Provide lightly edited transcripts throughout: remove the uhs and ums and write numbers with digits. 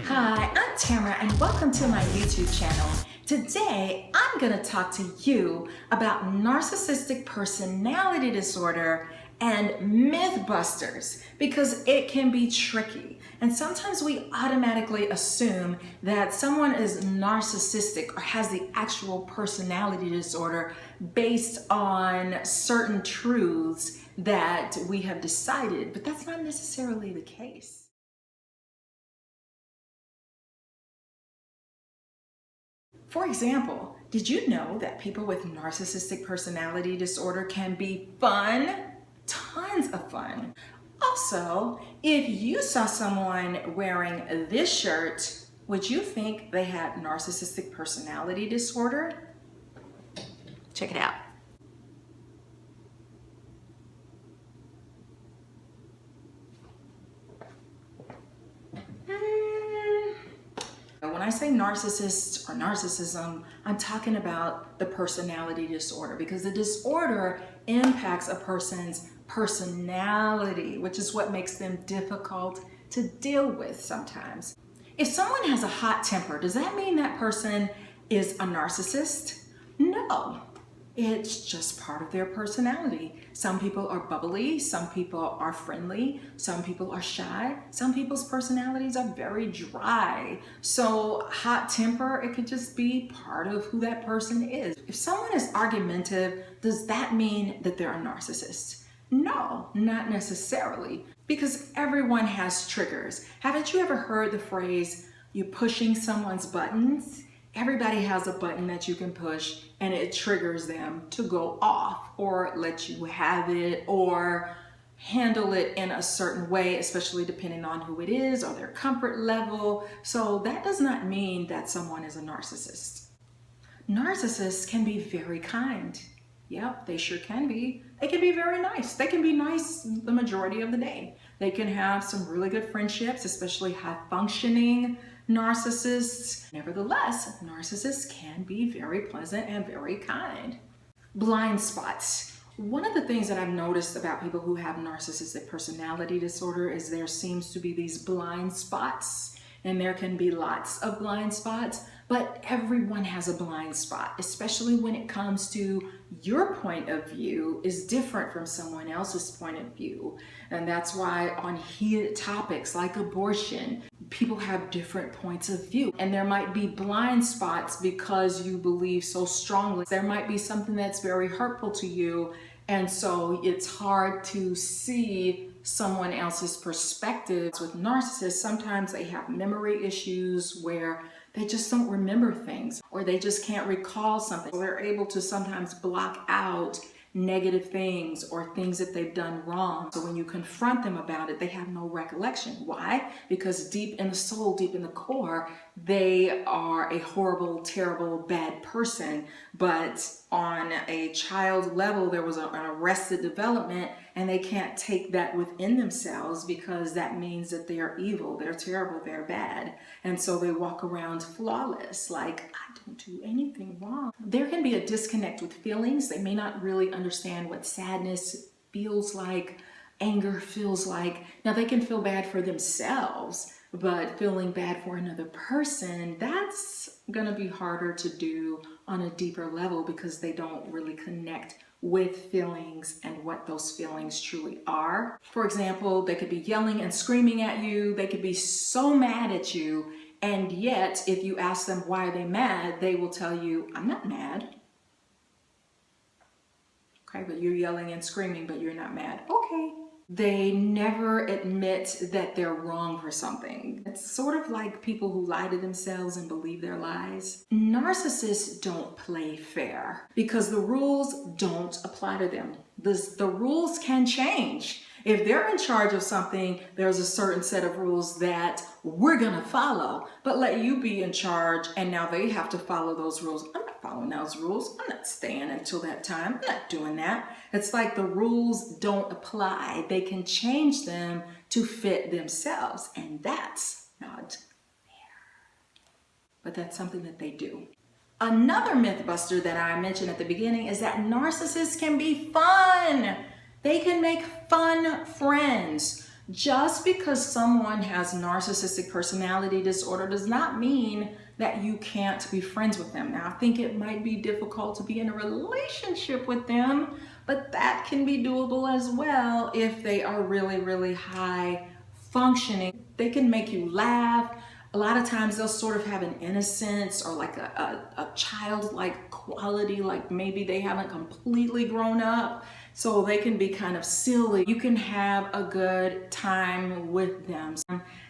Hi, I'm Tamara and welcome to my YouTube channel. Today, I'm going to talk to you about narcissistic personality disorder and Mythbusters because it can be tricky. And sometimes we automatically assume that someone is narcissistic or has the actual personality disorder based on certain truths that we have decided, but that's not necessarily the case. For example, did you know that people with narcissistic personality disorder can be fun? Tons of fun. Also, if you saw someone wearing this shirt, would you think they had narcissistic personality disorder? Check it out. When I say narcissist or narcissism, I'm talking about the personality disorder because the disorder impacts a person's personality, which is what makes them difficult to deal with sometimes. If someone has a hot temper, does that mean that person is a narcissist? No. It's just part of their personality. Some people are bubbly, some people are friendly, some people are shy, some people's personalities are very dry. So hot temper, it could just be part of who that person is. If someone is argumentative, does that mean that they're a narcissist? No, not necessarily, because everyone has triggers. Haven't you ever heard the phrase, you're pushing someone's buttons? Everybody has a button that you can push and it triggers them to go off or let you have it or handle it in a certain way, especially depending on who it is or their comfort level. So that does not mean that someone is a narcissist. Narcissists can be very kind. Yep, they sure can be. They can be very nice. They can be nice the majority of the day. They can have some really good friendships, especially high-functioning narcissists. Nevertheless, narcissists can be very pleasant and very kind. Blind spots. One of the things that I've noticed about people who have narcissistic personality disorder is there seems to be these blind spots. And there can be lots of blind spots, but everyone has a blind spot, especially when it comes to your point of view is different from someone else's point of view. And that's why on heated topics like abortion, people have different points of view. And there might be blind spots because you believe so strongly. There might be something that's very hurtful to you. And so it's hard to see someone else's perspectives. With narcissists, sometimes they have memory issues where they just don't remember things or they just can't recall something. So they're able to sometimes block out negative things or things that they've done wrong. So when you confront them about it, they have no recollection. Why? Because deep in the soul, deep in the core, they are a horrible, terrible, bad person. But on a child level, there was an arrested development and they can't take that within themselves because that means that they are evil, they're terrible, they're bad. And so they walk around flawless, like, I don't do anything wrong. There can be a disconnect with feelings. They may not really understand what sadness feels like, anger feels like. Now they can feel bad for themselves, but feeling bad for another person, that's gonna be harder to do on a deeper level because they don't really connect with feelings and what those feelings truly are. For example, they could be yelling and screaming at you. They could be so mad at you. And yet, if you ask them why are they mad, they will tell you, I'm not mad. Okay, but you're yelling and screaming, but you're not mad. Okay. They never admit that they're wrong for something. It's sort of like people who lie to themselves and believe their lies. Narcissists don't play fair because the rules don't apply to them. The rules can change. If they're in charge of something, there's a certain set of rules that we're gonna follow, but let you be in charge and now they have to follow those rules. I'm not following those rules. I'm not staying until that time. I'm not doing that. It's like the rules don't apply. They can change them to fit themselves, and that's not fair. But that's something that they do. Another mythbuster that I mentioned at the beginning is that narcissists can be fun. They can make fun friends. Just because someone has narcissistic personality disorder does not mean that you can't be friends with them. Now, I think it might be difficult to be in a relationship with them, but that can be doable as well if they are really, really high functioning. They can make you laugh. A lot of times they'll sort of have an innocence or like a childlike quality, like maybe they haven't completely grown up, so they can be kind of silly. You can have a good time with them.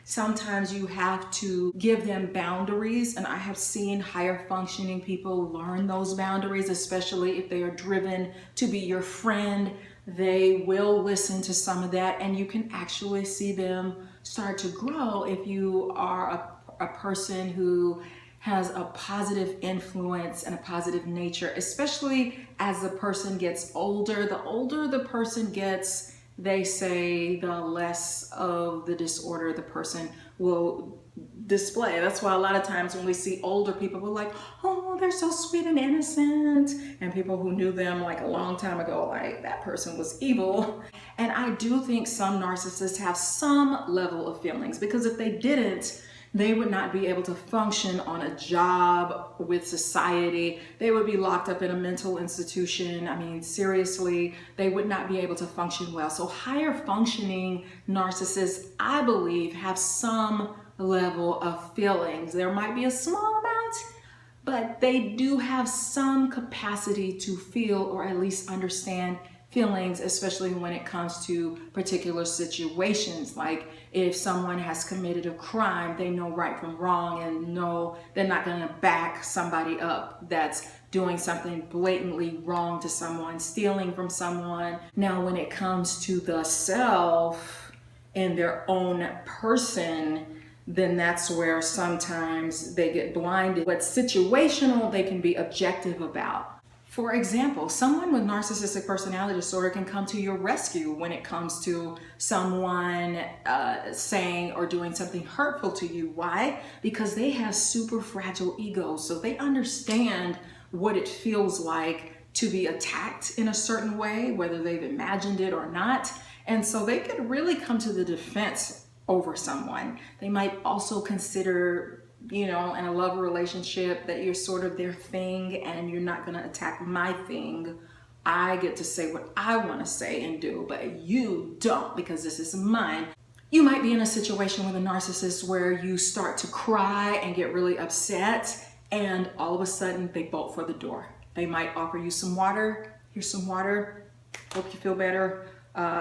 Sometimes you have to give them boundaries, and I have seen higher functioning people learn those boundaries, especially if they are driven to be your friend. They will listen to some of that, and you can actually see them start to grow if you are a person who has a positive influence and a positive nature, especially as the person gets older. The older the person gets, they say, the less of the disorder the person will display. That's why a lot of times when we see older people, we're like, oh, they're so sweet and innocent. And people who knew them like a long time ago, like that person was evil. And I do think some narcissists have some level of feelings, because if they didn't, they would not be able to function on a job with society. They would be locked up in a mental institution. I mean, seriously, they would not be able to function well. So higher functioning narcissists, I believe, have some level of feelings. There might be a small amount, but they do have some capacity to feel or at least understand feelings, especially when it comes to particular situations. Like if someone has committed a crime, they know right from wrong and know they're not going to back somebody up that's doing something blatantly wrong to someone, stealing from someone. Now, when it comes to the self and their own person, then that's where sometimes they get blinded. What's situational, they can be objective about. For example, someone with narcissistic personality disorder can come to your rescue when it comes to someone saying or doing something hurtful to you. Why? Because they have super fragile egos, so they understand what it feels like to be attacked in a certain way, whether they've imagined it or not. And so they could really come to the defense over someone. They might also consider, in a love relationship, that you're sort of their thing and you're not going to attack my thing. I get to say what I want to say and do, but you don't, because this is mine. You might be in a situation with a narcissist where you start to cry and get really upset, and all of a sudden they bolt for the door. They might offer you some water. Here's some water. Hope you feel better.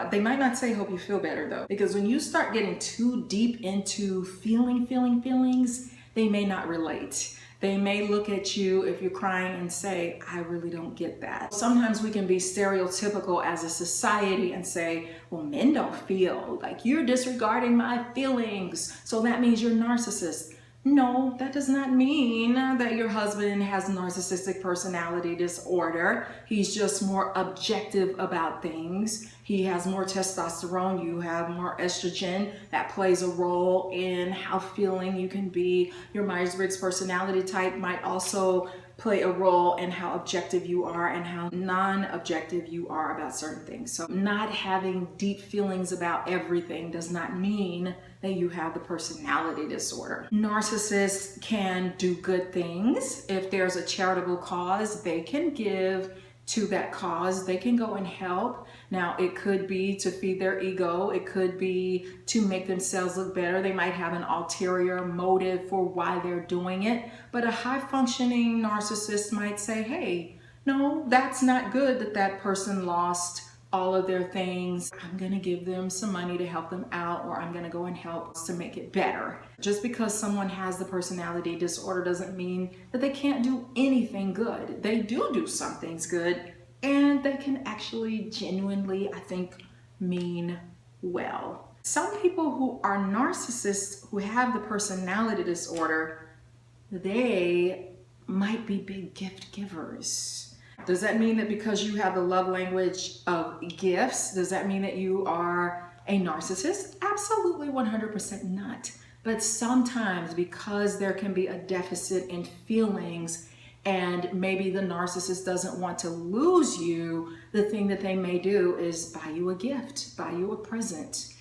They might not say hope you feel better though, because when you start getting too deep into feelings, they may not relate. They may look at you if you're crying and say, I really don't get that. Sometimes we can be stereotypical as a society and say, well, men don't feel, like you're disregarding my feelings, so that means you're narcissist. No, that does not mean that your husband has narcissistic personality disorder. He's just more objective about things. He has more testosterone, you have more estrogen. That plays a role in how feeling you can be. Your Myers-Briggs personality type might also play a role in how objective you are and how non-objective you are about certain things. So not having deep feelings about everything does not mean that you have the personality disorder. Narcissists can do good things. If there's a charitable cause, they can give to that cause. They can go and help. Now, it could be to feed their ego. It could be to make themselves look better. They might have an ulterior motive for why they're doing it. But a high-functioning narcissist might say, hey, no, that's not good that that person lost all of their things. I'm gonna give them some money to help them out, or I'm gonna go and help to make it better. Just because someone has the personality disorder doesn't mean that they can't do anything good. They do some things good, and they can actually genuinely, I think, mean well. Some people who are narcissists who have the personality disorder, they might be big gift givers. Does that mean that because you have the love language of gifts, does that mean that you are a narcissist? Absolutely 100% not. But sometimes, because there can be a deficit in feelings and maybe the narcissist doesn't want to lose you, the thing that they may do is buy you a gift, buy you a present,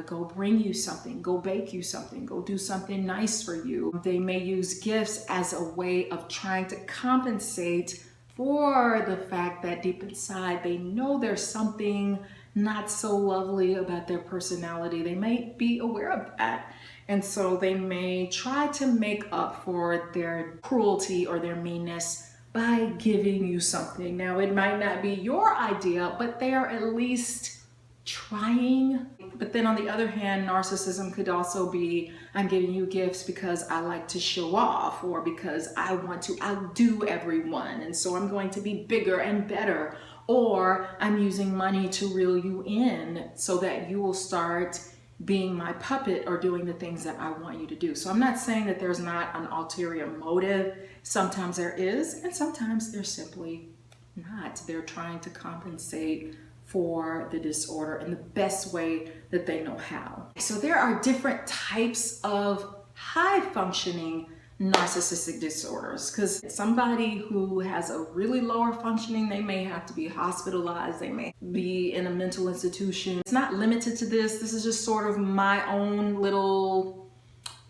go bring you something, go bake you something, go do something nice for you. They may use gifts as a way of trying to compensate for the fact that deep inside they know there's something not so lovely about their personality. They may be aware of that. And so they may try to make up for their cruelty or their meanness by giving you something. Now, it might not be your idea, but they are at least trying. But then on the other hand, narcissism could also be, I'm giving you gifts because I like to show off, or because I want to outdo everyone, and so I'm going to be bigger and better, or I'm using money to reel you in so that you will start being my puppet or doing the things that I want you to do. So I'm not saying that there's not an ulterior motive. Sometimes there is, and sometimes there's simply not. They're trying to compensate for the disorder in the best way that they know how. So there are different types of high functioning narcissistic disorders, because somebody who has a really lower functioning, they may have to be hospitalized, they may be in a mental institution. It's not limited to this. This is just sort of my own little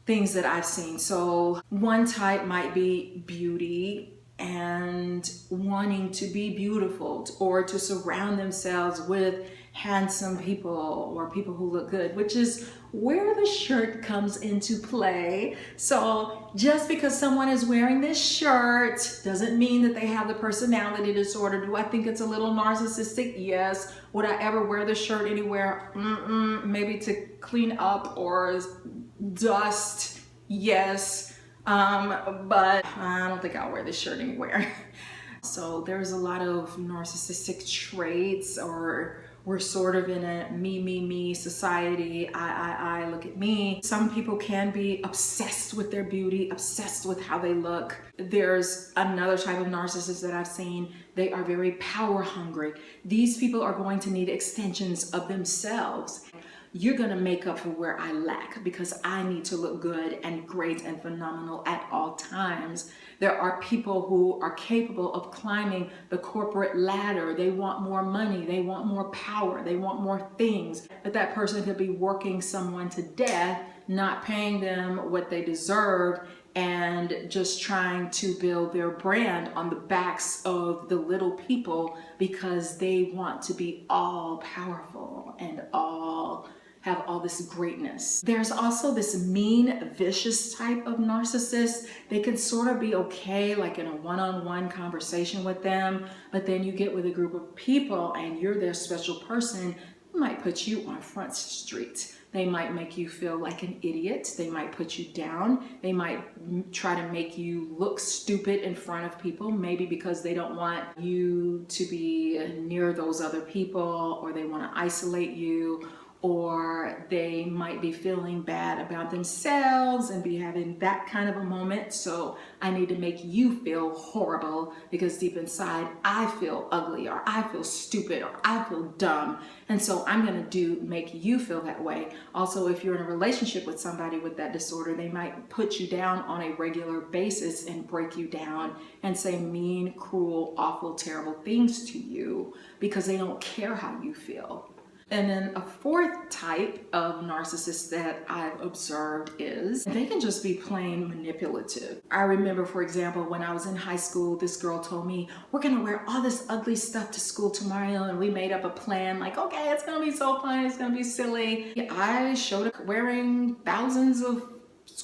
things that I've seen. So one type might be beauty and wanting to be beautiful, or to surround themselves with handsome people or people who look good, which is where the shirt comes into play. So just because someone is wearing this shirt doesn't mean that they have the personality disorder. Do I think it's a little narcissistic? Yes. Would I ever wear the shirt anywhere? Maybe to clean up or dust? Yes. But I don't think I'll wear this shirt anywhere. So there's a lot of narcissistic traits, or we're sort of in a me society. I, look at me. Some people can be obsessed with their beauty, obsessed with how they look. There's another type of narcissist that I've seen. They are very power hungry. These people are going to need extensions of themselves. You're gonna make up for where I lack because I need to look good and great and phenomenal at all times. There are people who are capable of climbing the corporate ladder. They want more money, they want more power, they want more things. But that person could be working someone to death, not paying them what they deserve, and just trying to build their brand on the backs of the little people because they want to be all powerful and have all this greatness. There's also this mean, vicious type of narcissist. They can sort of be okay, like in a one-on-one conversation with them, but then you get with a group of people and you're their special person, they might put you on Front Street. They might make you feel like an idiot. They might put you down. They might try to make you look stupid in front of people, maybe because they don't want you to be near those other people, or they want to isolate you, or they might be feeling bad about themselves and be having that kind of a moment. So I need to make you feel horrible because deep inside I feel ugly, or I feel stupid, or I feel dumb. And so I'm gonna make you feel that way. Also, if you're in a relationship with somebody with that disorder, they might put you down on a regular basis and break you down and say mean, cruel, awful, terrible things to you because they don't care how you feel. And then a fourth type of narcissist that I've observed is they can just be plain manipulative. I remember, for example, when I was in high school, this girl told me, we're gonna wear all this ugly stuff to school tomorrow, and we made up a plan like, okay, it's gonna be so fun, it's gonna be silly. I showed up wearing thousands of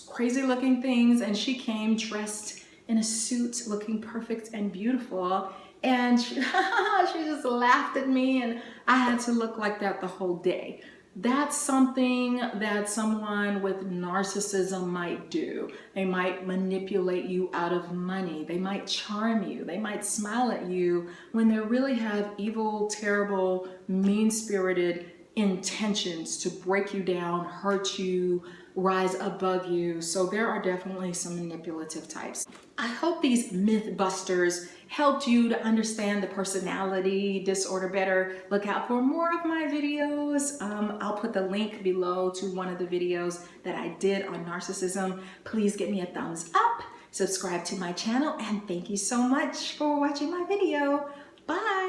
crazy looking things, and she came dressed in a suit looking perfect and beautiful. And she just laughed at me, and I had to look like that the whole day. That's something that someone with narcissism might do. They might manipulate you out of money. They might charm you. They might smile at you when they really have evil, terrible, mean-spirited intentions to break you down, hurt you, rise above you. So there are definitely some manipulative types. I hope these myth busters helped you to understand the personality disorder better. Look out for more of my videos. I'll put the link below to one of the videos that I did on narcissism. Please give me a thumbs up, subscribe to my channel, and thank you so much for watching my video. Bye.